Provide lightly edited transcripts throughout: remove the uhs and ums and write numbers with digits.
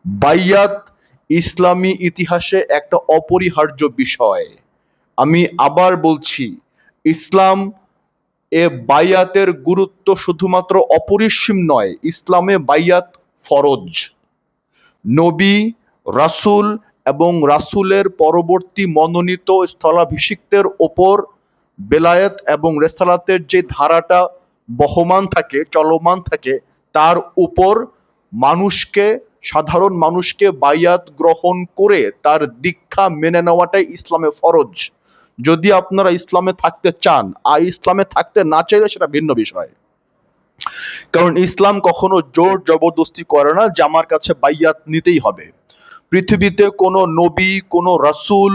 বাইয়াত ইসলামী ইতিহাসে একটা অপরিহার্য বিষয়। আমি আবার বলছি, ইসলাম এ বাইয়াতের গুরুত্ব শুধুমাত্র অপরিসীম নয়, ইসলামে বাইয়াত ফরজ। নবী, রাসূল এবং রাসূলের পরবর্তী মনোনীত স্থলাভিষিক্তের ওপর বেলায়েত এবং রেসালাতের যে ধারাটা বহমান থাকে, চলমান থাকে, তার উপর মানুষকে, সাধারণ মানুষকে বাইয়াত গ্রহণ করে তার দীক্ষা মেনে নেওয়াটাই ইসলামে ফরজ। যদি আপনারা ইসলামে থাকতে চান আর ইসলামে থাকতে না চাইলে সেটা ভিন্ন বিষয়। কারণ ইসলাম কখনো জোর জবরদস্তি করে না যে আমার কাছে বাইয়াত নিতেই হবে। পৃথিবীতে কোনো নবী, কোনো রাসূল,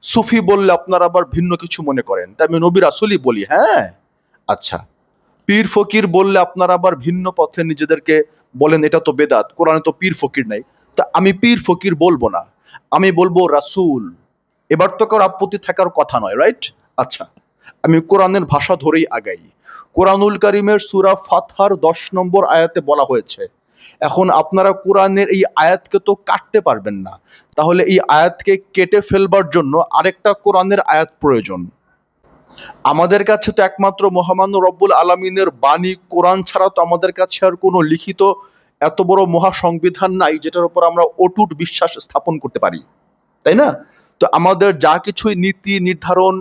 সুফি বললে আপনারা আবার ভিন্ন কিছু মনে করেন, তাই আমি নবী রাসূলই বলি। হ্যাঁ, আচ্ছা, পীর ফকির বললে আপনারা আবার ভিন্ন পথে নিজেদেরকে বলেন, এটা তো বেদাত, কোরআনে তো পীর ফকির নাই। তা আমি পীর ফকির বলবো না, আমি বলবো রাসূল। এবার তো কারো আপত্তি থাকার কথা নয়, রাইট? আচ্ছা, আমি কোরআনের ভাষা ধরেই আগাই। কোরআনুল কারীমের সূরা ফাতহার 10 নম্বর আয়াতে বলা হয়েছে। এখন আপনারা কোরআনের এই আয়াতকে তো কাটতে পারবেন না, তাহলে এই আয়াতকে কেটে ফেলবার জন্য আরেকটা কোরআনের আয়াত প্রয়োজন। আমাদের কাছে তো একমাত্র মহামান্য রব্বুল আলামিনের বাণী কোরআন ছাড়া তো আমাদের কাছে আর কোনো লিখিত এত বড় মহা সংবিধান নাই যেটার উপর আমরা অটুট বিশ্বাস স্থাপন করতে পারি, তাই না? তো আমাদের যা কিছুই নীতি নির্ধারণ,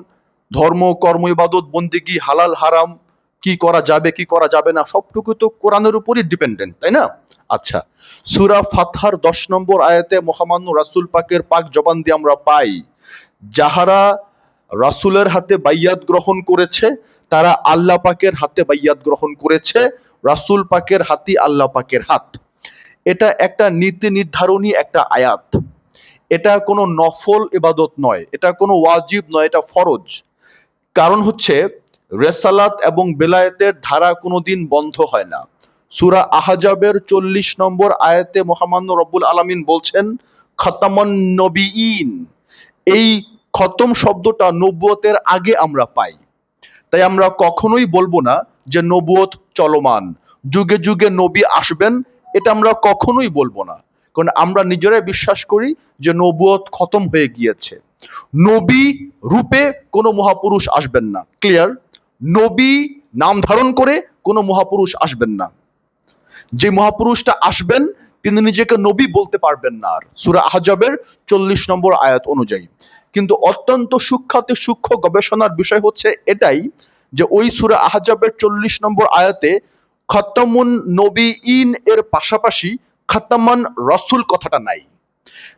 ধর্ম, কর্ম, ইবাদত, বন্দেগী, হালাল হারাম, কি করা যাবে কি করা যাবে না, সবটুকু তো কোরআনের উপরই ডিপেন্ডেন্ট, তাই না? আচ্ছা, সূরা ফাতহার 10 নম্বর আয়াতে মহামান্য রাসূল পাকের পাক জবান দিয়ে আমরা পাই, যাহারা রাসূলের হাতে বাইয়াত গ্রহণ করেছে তারা আল্লাহ পাকের হাতে বাইয়াত গ্রহণ করেছে, রাসূল পাকের হাতই আল্লাহ পাকের হাত। এটা একটা নীতি নির্ধারণী একটা আয়াত। এটা কোনো নফল ইবাদত নয়, এটা কোনো ওয়াজিব নয়, এটা ফরজ। কারণ হচ্ছে রেসালাত এবং বেলায়েতের ধারা কোনোদিন বন্ধ হয় না। সূরা আহজাবের 40 নম্বর আয়াতে মহামান্য রব্বুল আলামিন বলছেন, খতামান নবিয়িন। এই খতম শব্দটা নবুয়তের আগে আমরা পাই। তাই আমরা কখনোই বলবো না যে নবুয়ত চলমান, যুগে যুগে নবী আসবেন, এটা আমরা কখনোই বলবো না। কারণ আমরা নিজেরাই বিশ্বাস করি যে নবুয়ত খতম হয়ে গিয়েছে। নবী রূপে কোনো মহাপুরুষ আসবেন না, ক্লিয়ার? নবী নাম ধারণ করে কোনো মহাপুরুষ আসবেন না। যে মহাপুরুষটা আসবেন তিনি নিজেকে নবী বলতে পারবেন না আর, সূরা আহজাবের 40 নম্বর আয়াত অনুযায়ী। কিন্তু অত্যন্ত সূক্ষ্ম গবেষণার বিষয় হচ্ছে এটাই যে ওই সূরা আহজাবের 40 নম্বর আয়াতে খতামুন নবিয়িন এর পাশাপাশি খতামান রাসূল কথাটা নাই।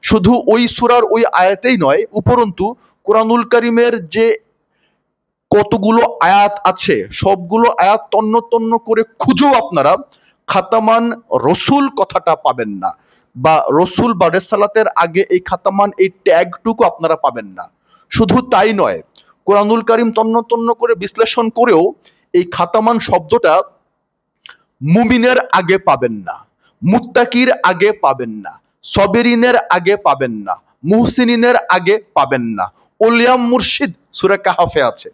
শুধু ওই সূরার ওই আয়াতেই নয়, উপরন্তু কোরআনুল কারীমের যে কতগুলো আয়াত আছে সবগুলো আয়াত তন্ন তন্ন করে খুঁজেও আপনারা খাতামান রসুল কথাটা পাবেন না, বা রসুল বা রেসালাতের আগে এই খাতামান এই ট্যাগটুকু আপনারা পাবেন না। শুধু তাই নয়, কোরআনুল কারীম তন্ন তন্ন করে বিশ্লেষণ করেও এই খাতামান শব্দটা মুমিনের আগে পাবেন না, মুত্তাকির আগে পাবেন না, সবেরিনের আগে পাবেন না, মুহসিনিনের আগে পাবেন না। ওলিয়াম মুর্শিদ সূরা কাহাফে আছে,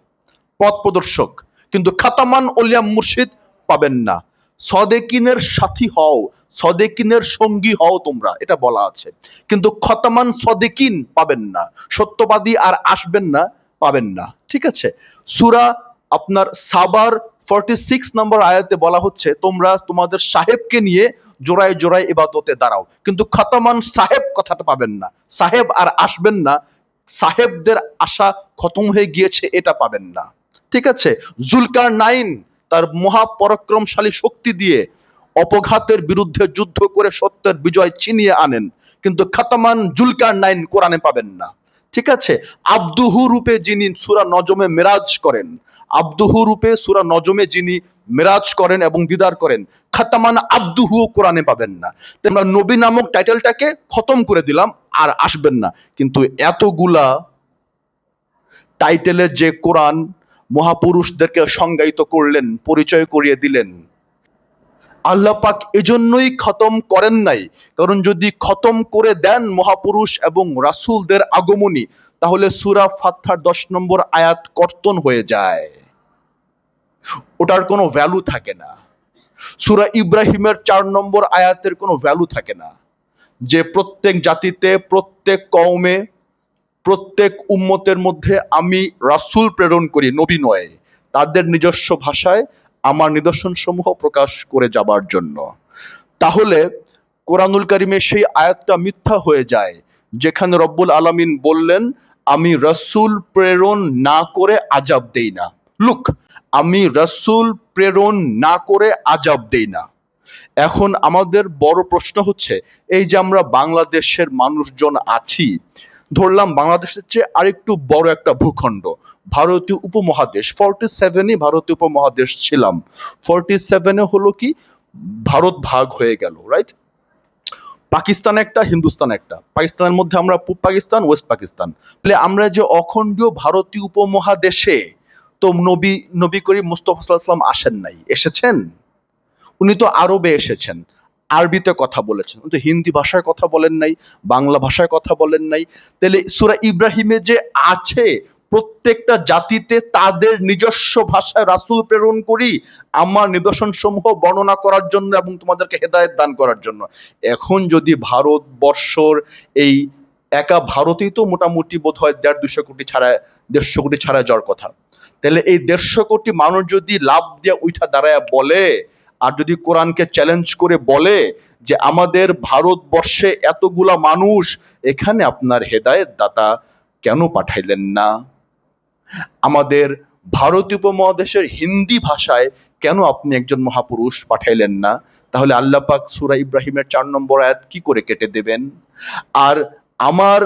পথ প্রদর্শক, কিন্তু খাতামান ওলিয়াম মুর্শিদ পাবেন না। সদেকিনের সাথী হও, সদেকিনের সঙ্গী হও তোমরা, এটা বলা আছে, কিন্তু খতামান সদেকিন পাবেন না। সত্যবাদী আর আসবেন না, পাবেন না। ঠিক আছে, সূরা আপনার সাবার 46 নম্বর আয়াতে বলা হচ্ছে তোমরা তোমাদের সাহেবকে নিয়ে জোড়ায় জোড়ায় ইবাদতে দাঁড়াও, কিন্তু খতামান সাহেব কথাটা পাবেন না। সাহেব আর আসবেন না, সাহেবদের আশা খতম হয়ে গিয়েছে, এটা পাবেন না। ঠিক আছে, জুলকার নাইন তার মহাপরাক্রমশালী শক্তি দিয়ে অপঘাতের বিরুদ্ধে যুদ্ধ করে সত্যের বিজয় ছিনিয়ে আনেন, কিন্তু খাতামান জুলকার নাইন কোরআনে পাবেন না। ঠিক আছে, আব্দুহু রূপে যিনি সূরা নজমে মেরাজ করেন, আব্দুহু রূপে সূরা নজমে যিনি মেরাজ করেন এবং দিদার করেন, খাতামান আব্দুহু কোরআনে পাবেন না। আমরা নবী নামক টাইটেলটাকে খতম করে দিলাম, আর আসবেন না। কিন্তু এতগুলা টাইটেলে যে কোরআন মহাপুরুষদেরকে সংজ্ঞায়িত করলেন, পরিচয় করিয়ে দিলেন, আল্লাহ পাক এজন্যই খতম করেন নাই। কারণ যদি খতম করে দেন মহাপুরুষ এবং রাসূলদের আগমনী, তাহলে সূরা ফাতহার 10 নম্বর আয়াত কর্তন হয়ে যায়, ওটার কোনো ভ্যালু থাকে না। সূরা ইব্রাহিমের 4 নম্বর আয়াতের কোনো ভ্যালু থাকে না। যে প্রত্যেক জাতিতে, প্রত্যেক কওমে, প্রত্যেক উম্মতের মধ্যে আমি রাসূল প্রেরণ করি, নবী নয়, তাদের নিজস্ব ভাষায় আমার নিদর্শনসমূহ প্রকাশ করে যাবার জন্য। তাহলে কোরআনুল কারিমে সেই আয়াতটা মিথ্যা হয়ে যায় যেখানে রব্বুল আলামিন বললেন, আমি রাসূল প্রেরণ না করে আযাব দেই না। লুক, আমি রাসূল প্রেরণ না করে আযাব দেই না। এখন আমাদের বড় প্রশ্ন হচ্ছে, এই যে আমরা বাংলাদেশের মানুষজন আছি, ধরলাম বাংলাদেশের চেয়ে আরেকটু বড় একটা ভূখণ্ড, ভারতীয় উপমহাদেশ, 47ই ভারতীয় উপমহাদেশ ছিলাম, 47-এ হলো কি ভারত ভাগ হয়ে গেল, রাইট? পাকিস্তান একটা, হিন্দুস্তান একটা, পাকিস্তানের মধ্যে আমরা পূব পাকিস্তান, ওয়েস্ট পাকিস্তান। তাহলে আমরা যে অখণ্ডীয় ভারতীয় উপমহাদেশে, তো নবী নবী করিম মুস্তাফা সাল্লাল্লাহু আলাইহি ওয়াসাল্লাম আসেন নাই, এসেছেন? উনি তো আরবে এসেছেন, আরবিতে কথা বলেছেন, কিন্তু হিন্দি ভাষায় কথা বলেন নাই, বাংলা ভাষায় কথা বলেন নাই। তাহলে সূরা ইব্রাহিমে যে আছে, প্রত্যেকটা জাতিতে তাদের নিজস্ব ভাষায় রাসূল প্রেরণ করি আমার নিদর্শন সমূহ বর্ণনা করার জন্য এবং তোমাদেরকে হেদায়েত দান করার জন্য। এখন যদি ভারতবর্ষর এই একা ভারতেই তো মোটামুটি বোধ হয় 150 কোটি ছাড়া, 150 কোটি ছাড়া যাওয়ার কথা। তাহলে এই 150 কোটি মানুষ যদি লাভ দিয়ে উঠা দাঁড়ায় বলে, আর যদি কোরআনকে চ্যালেঞ্জ করে বলে যে আমাদের ভারতবর্ষে এতগুলা মানুষ, এখানে আপনার হেদায়েত দাতা কেন পাঠাইলেন না? আমাদের ভারতীয় উপমহাদেশের হিন্দি ভাষায় কেন আপনি একজন মহাপুরুষ পাঠাইলেন না? তাহলে আল্লাহ পাক সূরা ইব্রাহিমের 4 নম্বর আয়াত কি করে কেটে দেবেন? আর আমার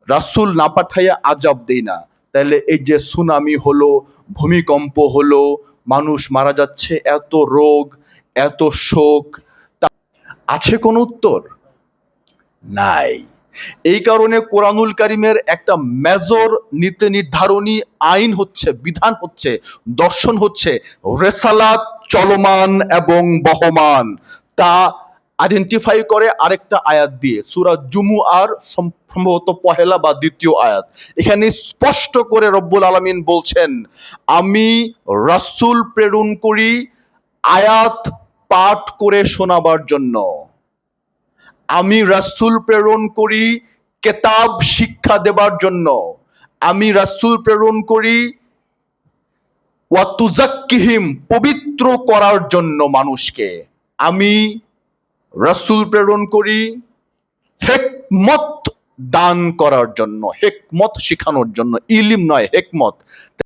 রাসূল না পাঠাইয়া আযাব দেই না, তাহলে এই যে সুনামি হলো, ভূমিকম্প হলো, মানুষ মারা যাচ্ছে, এত রোগ, এত শোক, আছে কোনো উত্তর? নাই। এই কারণে কোরআনুল কারিমের একটা মেজর নীতি নির্ধারণী আইন হচ্ছে, বিধান হচ্ছে, দর্শন হচ্ছে রেসালাত চলমান এবং বহমান। তা আইডেন্টিফাই করে আরেকটা আয়াত দিয়ে, সূরা জুমুআর সম্ভবত পহেলা বা দ্বিতীয় আয়াত। এখানে স্পষ্ট করে রব্বুল আলামিন বলছেন, আমি রাসূল প্রেরণ করি আয়াত পাঠ করে শোনাবার জন্য, আমি রাসূল প্রেরণ করি কেতাব শিক্ষা দেবার জন্য, আমি রাসূল প্রেরণ করি ওয়াতুজাক্কিহিম পবিত্র করার জন্য মানুষকে, আমি রাসূল প্রেরণ করি হিকমত দান করার জন্য, হিকমত শিখানোর জন্য, ইলম নয়, হিকমত।